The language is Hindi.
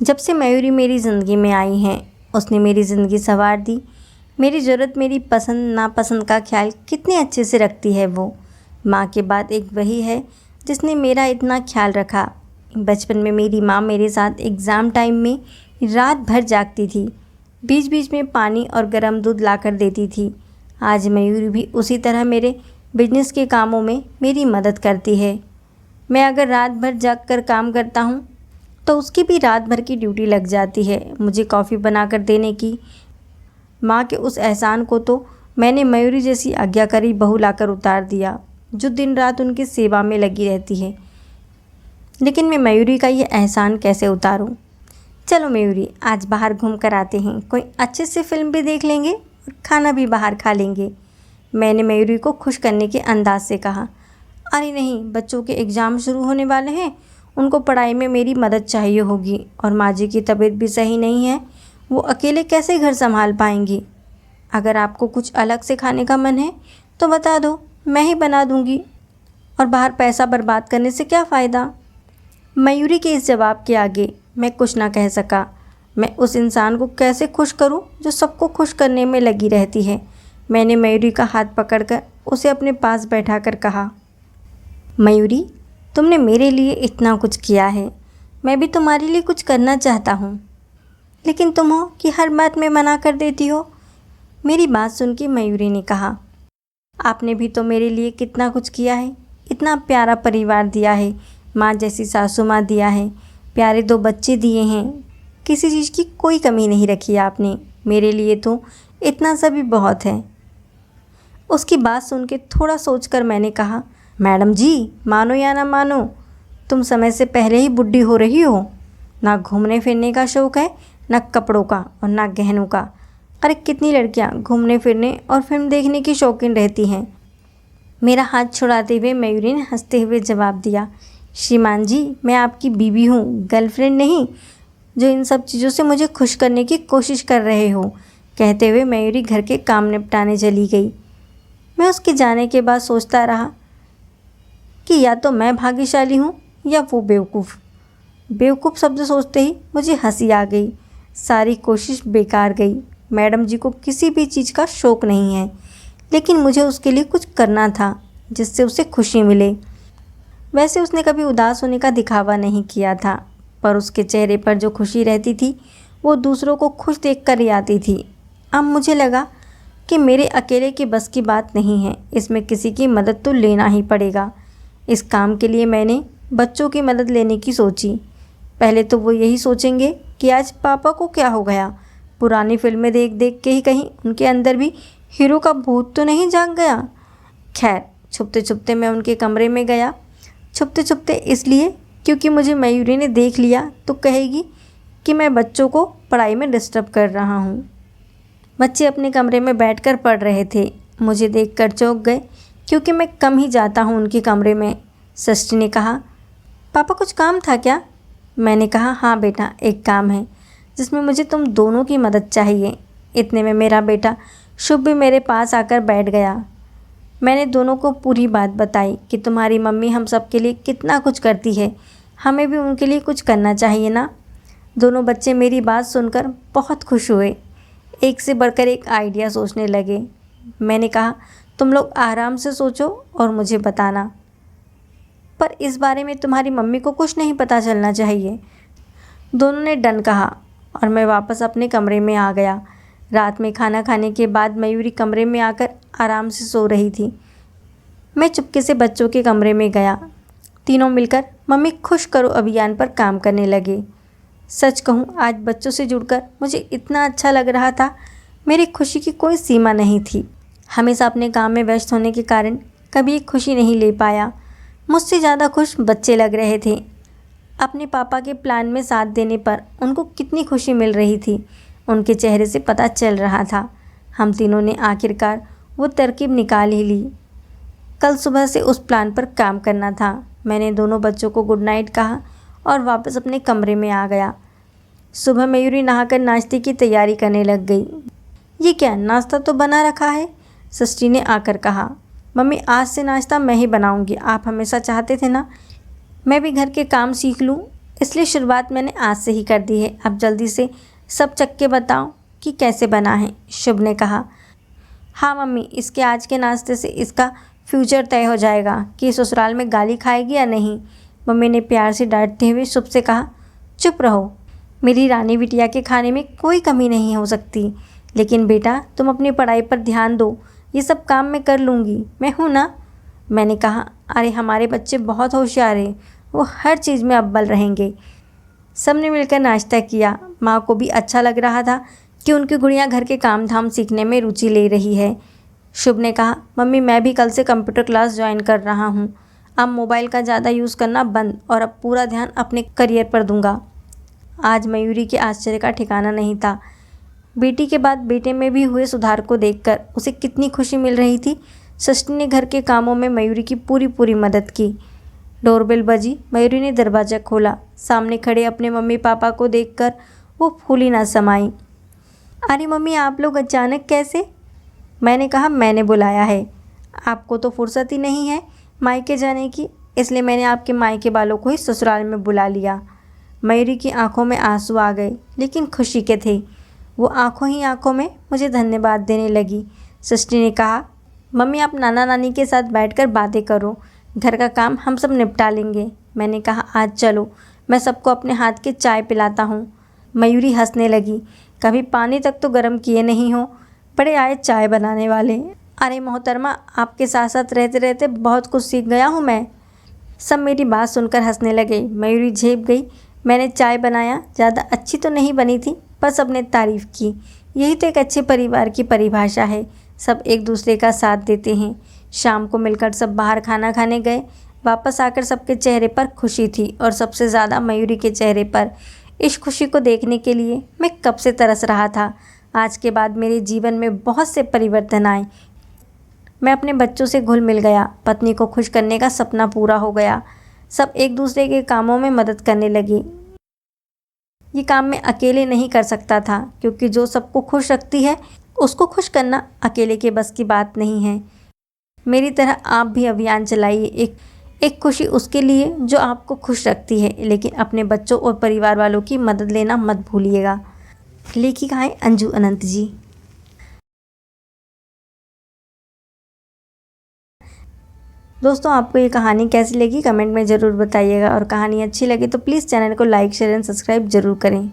जब से मयूरी मेरी ज़िंदगी में आई है, उसने मेरी ज़िंदगी संवार दी। मेरी ज़रूरत, मेरी पसंद नापसंद का ख्याल कितने अच्छे से रखती है वो। माँ के बाद एक वही है जिसने मेरा इतना ख्याल रखा। बचपन में मेरी माँ मेरे साथ एग्ज़ाम टाइम में रात भर जागती थी, बीच बीच में पानी और गर्म दूध लाकर देती थी। आज मयूरी भी उसी तरह मेरे बिजनेस के कामों में मेरी मदद करती है। मैं अगर रात भर जाग कर काम करता हूँ तो उसकी भी रात भर की ड्यूटी लग जाती है मुझे कॉफ़ी बनाकर देने की। माँ के उस एहसान को तो मैंने मयूरी जैसी आज्ञाकारी बहू लाकर उतार दिया, जो दिन रात उनकी सेवा में लगी रहती है। लेकिन मैं मयूरी का ये एहसान कैसे उतारूं? चलो मयूरी, आज बाहर घूम कर आते हैं, कोई अच्छे से फिल्म भी देख लेंगे और खाना भी बाहर खा लेंगे। मैंने मयूरी को खुश करने के अंदाज से कहा। अरे नहीं, बच्चों के एग्ज़ाम शुरू होने वाले हैं, उनको पढ़ाई में मेरी मदद चाहिए होगी और माँ जी की तबीयत भी सही नहीं है, वो अकेले कैसे घर संभाल पाएंगी। अगर आपको कुछ अलग से खाने का मन है तो बता दो, मैं ही बना दूंगी, और बाहर पैसा बर्बाद करने से क्या फ़ायदा। मयूरी के इस जवाब के आगे मैं कुछ ना कह सका। मैं उस इंसान को कैसे खुश करूं जो सबको खुश करने में लगी रहती है। मैंने मयूरी का हाथ पकड़कर उसे अपने पास बैठाकर कहा, मयूरी, तुमने मेरे लिए इतना कुछ किया है, मैं भी तुम्हारे लिए कुछ करना चाहता हूँ, लेकिन तुम हो कि हर बात में मना कर देती हो। मेरी बात सुन के मयूरी ने कहा, आपने भी तो मेरे लिए कितना कुछ किया है, इतना प्यारा परिवार दिया है, माँ जैसी सासू माँ दिया है, प्यारे 2 बच्चे दिए हैं, किसी चीज़ की कोई कमी नहीं रखी आपने। मेरे लिए तो इतना सा भी बहुत है। उसकी बात सुन के थोड़ा सोचकर मैंने कहा, मैडम जी, मानो या ना मानो, तुम समय से पहले ही बुढ़ी हो रही हो। ना घूमने फिरने का शौक़ है, ना कपड़ों का और ना गहनों का। अरे कितनी लड़कियां घूमने फिरने और फिल्म देखने की शौकीन रहती हैं। मेरा हाथ छुड़ाते हुए मयूरी ने हंसते हुए जवाब दिया, श्रीमान जी, मैं आपकी बीवी हूँ, गर्लफ्रेंड नहीं, जो इन सब चीज़ों से मुझे खुश करने की कोशिश कर रहे हो। कहते हुए मयूरी घर के काम निपटाने चली गई। मैं उसके जाने के बाद सोचता रहा कि या तो मैं भाग्यशाली हूँ या वो बेवकूफ़। बेवकूफ़ शब्द सोचते ही मुझे हंसी आ गई। सारी कोशिश बेकार गई। मैडम जी को किसी भी चीज़ का शौक़ नहीं है, लेकिन मुझे उसके लिए कुछ करना था जिससे उसे खुशी मिले। वैसे उसने कभी उदास होने का दिखावा नहीं किया था, पर उसके चेहरे पर जो खुशी रहती थी वो दूसरों को खुश देखकर ही आती थी। अब मुझे लगा कि मेरे अकेले की बस की बात नहीं है, इसमें किसी की मदद तो लेना ही पड़ेगा। इस काम के लिए मैंने बच्चों की मदद लेने की सोची। पहले तो वो यही सोचेंगे कि आज पापा को क्या हो गया, पुरानी फिल्में देख देख के ही कहीं उनके अंदर भी हीरो का भूत तो नहीं जाग गया। खैर, छुपते छुपते मैं उनके कमरे में गया। छुपते छुपते इसलिए क्योंकि मुझे मयूरी ने देख लिया तो कहेगी कि मैं बच्चों को पढ़ाई में डिस्टर्ब कर रहा हूँ। बच्चे अपने कमरे में बैठकर पढ़ रहे थे। मुझे देखकर चौंक गए क्योंकि मैं कम ही जाता हूँ उनके कमरे में। सृष्टि ने कहा, पापा कुछ काम था क्या? मैंने कहा, हाँ बेटा, एक काम है जिसमें मुझे तुम दोनों की मदद चाहिए। इतने में मेरा बेटा शुभ भी मेरे पास आकर बैठ गया। मैंने दोनों को पूरी बात बताई कि तुम्हारी मम्मी हम सब के लिए कितना कुछ करती है, हमें भी उनके लिए कुछ करना चाहिए ना। दोनों बच्चे मेरी बात सुनकर बहुत खुश हुए। एक से बढ़कर एक आइडिया सोचने लगे। मैंने कहा, तुम लोग आराम से सोचो और मुझे बताना, पर इस बारे में तुम्हारी मम्मी को कुछ नहीं पता चलना चाहिए। दोनों ने डन कहा और मैं वापस अपने कमरे में आ गया। रात में खाना खाने के बाद मयूरी कमरे में आकर आराम से सो रही थी। मैं चुपके से बच्चों के कमरे में गया। तीनों मिलकर मम्मी खुश करो अभियान पर काम करने लगे। सच कहूँ, आज बच्चों से जुड़कर मुझे इतना अच्छा लग रहा था, मेरी खुशी की कोई सीमा नहीं थी। हमेशा अपने काम में व्यस्त होने के कारण कभी एक खुशी नहीं ले पाया। मुझसे ज़्यादा खुश बच्चे लग रहे थे। अपने पापा के प्लान में साथ देने पर उनको कितनी खुशी मिल रही थी, उनके चेहरे से पता चल रहा था। हम तीनों ने आखिरकार वो तरकीब निकाल ही ली। कल सुबह से उस प्लान पर काम करना था। मैंने दोनों बच्चों को गुड नाइट कहा और वापस अपने कमरे में आ गया। सुबह मयूरी नहाकर नाश्ते की तैयारी करने लग गई। ये क्या, नाश्ता तो बना रखा है, सृष्टि ने आकर कहा। मम्मी, आज से नाश्ता मैं ही बनाऊंगी, आप हमेशा चाहते थे ना मैं भी घर के काम सीख लूँ। इसलिए शुरुआत मैंने आज से ही कर दी है। अब जल्दी से सब चक्के बताओ कि कैसे बना है, शुभ ने कहा। हाँ मम्मी, इसके आज के नाश्ते से इसका फ्यूचर तय हो जाएगा कि ससुराल में गाली खाएगी या नहीं, मम्मी ने प्यार से डांटते हुए शुभ से कहा। चुप रहो, मेरी रानी बिटिया के खाने में कोई कमी नहीं हो सकती। लेकिन बेटा तुम अपनी पढ़ाई पर ध्यान दो, ये सब काम मैं कर लूँगी, मैं हूँ ना, मैंने कहा। अरे हमारे बच्चे बहुत होशियार हैं, वो हर चीज़ में अव्वल रहेंगे। सब ने मिलकर नाश्ता किया। माँ को भी अच्छा लग रहा था कि उनकी गुड़िया घर के काम धाम सीखने में रुचि ले रही है। शुभ ने कहा, मम्मी मैं भी कल से कंप्यूटर क्लास ज्वाइन कर रहा हूँ। अब मोबाइल का ज़्यादा यूज़ करना बंद और अब पूरा ध्यान अपने करियर पर दूंगा। आज मयूरी के आश्चर्य का ठिकाना नहीं था। बेटी के बाद बेटे में भी हुए सुधार को देखकर उसे कितनी खुशी मिल रही थी। सृष्टि ने घर के कामों में मयूरी की पूरी मदद की। डोरबेल बजी, मयूरी ने दरवाज़ा खोला। सामने खड़े अपने मम्मी पापा को देखकर वो फूली ना समाई। अरे मम्मी, आप लोग अचानक कैसे? मैंने कहा, मैंने बुलाया है। आपको तो फुर्सत ही नहीं है मायके जाने की, इसलिए मैंने आपके मायके वालों को ही ससुराल में बुला लिया। मयूरी की आंखों में आंसू आ गए, लेकिन खुशी के थे। वो आंखों ही आंखों में मुझे धन्यवाद देने लगी। सृष्टि ने कहा, मम्मी आप नाना नानी के साथ बैठकर बातें करो, घर का काम हम सब निपटा लेंगे। मैंने कहा, आज चलो मैं सबको अपने हाथ के चाय पिलाता हूँ। मयूरी हंसने लगी। कभी पानी तक तो गर्म किए नहीं हो, बड़े आए चाय बनाने वाले। अरे मोहतरमा, आपके साथ साथ रहते रहते बहुत कुछ सीख गया हूँ मैं। सब मेरी बात सुनकर हंसने लगे। मयूरी झेप गई। मैंने चाय बनाया, ज़्यादा अच्छी तो नहीं बनी थी, पर सबने तारीफ़ की। यही तो एक अच्छे परिवार की परिभाषा है, सब एक दूसरे का साथ देते हैं। शाम को मिलकर सब बाहर खाना खाने गए। वापस आकर सबके चेहरे पर खुशी थी और सबसे ज़्यादा मयूरी के चेहरे पर। इस खुशी को देखने के लिए मैं कब से तरस रहा था। आज के बाद मेरे जीवन में बहुत से परिवर्तन आए। मैं अपने बच्चों से घुल मिल गया, पत्नी को खुश करने का सपना पूरा हो गया। सब एक दूसरे के कामों में मदद करने लगे। ये काम मैं अकेले नहीं कर सकता था, क्योंकि जो सबको खुश रखती है उसको खुश करना अकेले के बस की बात नहीं है। मेरी तरह आप भी अभियान चलाइए, एक खुशी उसके लिए जो आपको खुश रखती है, लेकिन अपने बच्चों और परिवार वालों की मदद लेना मत भूलिएगा। लेखिका हैं अंजू अनंत जी। दोस्तों, आपको ये कहानी कैसी लगी कमेंट में ज़रूर बताइएगा, और कहानी अच्छी लगी तो प्लीज़ चैनल को लाइक शेयर एंड सब्सक्राइब ज़रूर करें।